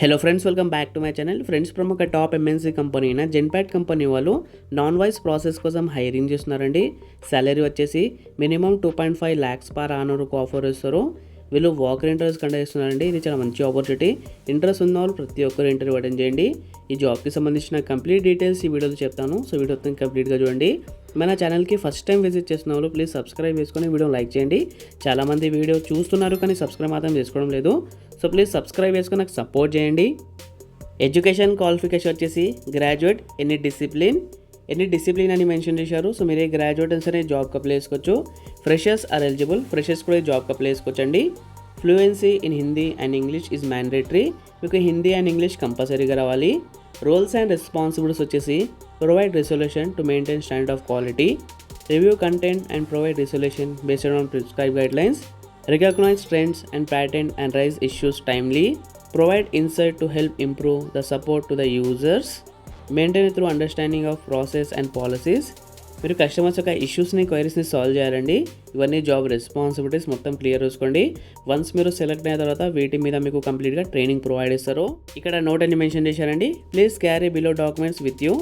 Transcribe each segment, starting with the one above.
Hello friends, welcome back to my channel. Friends, ప్రముఖ top MNC company అయిన జెన్పాట్ company వాళ్ళు non voice process కోసం hiring చేస్తున్నారండి. Salary వచ్చేసి మినిమం 2.5 lakhs పర్ ఆనర్కు ఆఫర్ ఇస్తారు. వీళ్ళు వాకర్ ఇంటర్వ్యూస్ కండక్ట్ చేస్తున్నారండి. ఇది చాలా మంచి ఆపర్చునిటీ. ఇంట్రెస్ట్ ఉన్న వాళ్ళు ప్రతి ఒక్కరు ఇంటర్వ్యూ అటెండ్ చేయండి. ఈ జాబ్కి సంబంధించిన కంప్లీట్ డీటెయిల్స్ ఈ వీడియోలో చెప్తాను. సో వీడియో కంప్లీట్గా చూడండి. మన ఛానల్కి ఫస్ట్ టైం విజిట్ చేసిన వాళ్ళు ప్లీజ్ సబ్స్క్రైబ్ చేసుకొని వీడియో లైక్ చేయండి. చాలామంది వీడియో చూస్తున్నారు కానీ సబ్స్క్రైబ్ మాత్రం చేసుకోవడం లేదు. సో ప్లీజ్ సబ్స్క్రైబ్ చేసుకొని నాకు సపోర్ట్ చేయండి. ఎడ్యుకేషన్ క్వాలిఫికేషన్ వచ్చేసి గ్రాడ్యుయేట్ ఎనీ డిసిప్లిన్ అని మెన్షన్ చేశారు. సో మీరే గ్రాడ్యుయేట్ అని సరే జాబ్కి అప్లై చేసుకోవచ్చు. ఫ్రెషర్స్ ఆర్ ఎలిజిబుల్, ఫ్రెషర్స్ కూడా జాబ్కి అప్లై చేసుకోవచ్చండి. Fluency in Hindi and English is mandatory. మీకు హిందీ అండ్ ఇంగ్లీష్ కంపల్సరీగా రావాలి. రోల్స్ అండ్ రెస్పాన్సిబిలిటీస్ వచ్చేసి provide resolution to maintain standard of quality, review content and provide resolution based on prescribe guidelines, recognize trends and pattern and raise issues timely, provide insight to help improve the support to the users, maintain through understanding of process and policies. మీరు customers యొక్క ఇష్యూస్ని క్వైరీస్ని solve చేయాలండి. ఇవన్నీ job responsibilities మొత్తం clear చూసుకోండి. Once మీరు select అయిన తర్వాత వీటి మీద మీకు కంప్లీట్గా ట్రైనింగ్ ప్రొవైడ్ చేస్తారు. ఇక్కడ నోట్ అని మెన్షన్ చేశారండి. Please carry below documents with you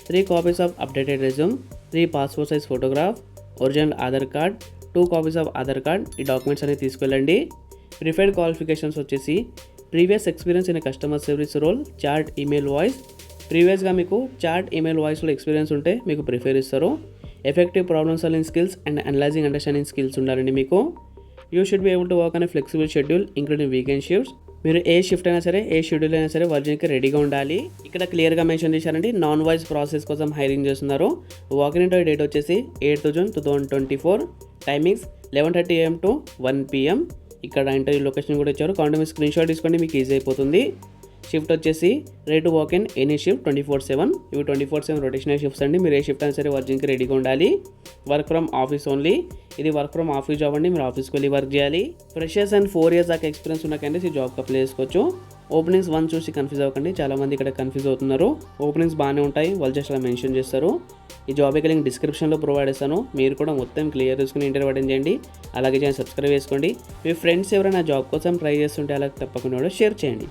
3 copies of updated resume, 3 passport size photograph, original Aadhaar card, 2 copies of Aadhaar card. ఈ డాక్యుమెంట్స్ అనేది తీసుకెళ్ళండి. ప్రిఫర్డ్ క్వాలిఫికేషన్స్ వచ్చేసి previous experience in customer service role, chat, email, voice. ప్రీవియస్గా మీకు chat, email, వాయిస్లో experience ఉంటే మీకు prefer ఇస్తారు. Effective problem solving skills and analysing understanding skills ఉండాలండి మీకు. You should be able to work అనే flexible schedule including weekend shifts. మీరు ఏ షిఫ్ట్ అయినా సరే, ఏ షెడ్యూల్ అయినా సరే వర్జన్కి రెడీగా ఉండాలి. ఇక్కడ క్లియర్గా మెన్షన్ చేశారండి, నాన్ వాయిస్ ప్రాసెస్ కోసం హైరింగ్ చేస్తున్నారు. వాకింగ్ ఇంటర్వ్యూ డేట్ వచ్చేసి 8th June 2024. Timings 11:30 AM to 1 PM. ఇక్కడ ఇంటర్వ్యూ లొకేషన్ కూడా ఇచ్చారు. కాంటే మీరు స్క్రీన్ షాట్ తీసుకోండి, మీకు ఈజీ అయిపోతుంది. షిఫ్ట్ వచ్చేసి ready to walk in any shift 24/7. ఇవి 24/7 రొటేషనల్ షిఫ్ట్స్ అండి. మీరు ఏ షిఫ్ట్ అయినా సరే వర్జింగ్కి రెడీగా ఉండాలి. Work from office only. ఇది వర్క్ ఫ్రమ్ ఆఫీస్ జాబ్ అండి. మీరు ఆఫీస్కి వెళ్ళి వర్క్ చేయాలి. ఫ్రెషర్స్ అండ్ 4 years దాకా ఎక్స్పీరియన్స్ ఉన్న క్యాండిడేట్స్ ఈ జాబ్కి అప్లై చేసుకోవచ్చు. ఓపెనింగ్స్ 1 చూసి కన్ఫ్యూజ్ అవ్వకండి. చాలామంది ఇక్కడ కన్ఫ్యూజ్ అవుతున్నారు. ఓపెనింగ్స్ బాగానే ఉంటాయి, వాళ్ళు జస్ట్ అలా మెన్షన్ చేస్తారు. ఈ జాబ్ లింక్ డిస్క్రిప్షన్లో ప్రొవైడ్ చేస్తాను. మీరు కూడా మొత్తం క్లియర్ చేసుకుని ఇంటర్వ్యూ అటెండ్ చేయండి. అలాగే సబ్స్క్రైబ్ చేసుకోండి. మీ ఫ్రెండ్స్ ఎవరైనా జాబ్ కోసం ట్రై చేస్తుంటే అలా తప్పకుండా షేర్ చేయండి.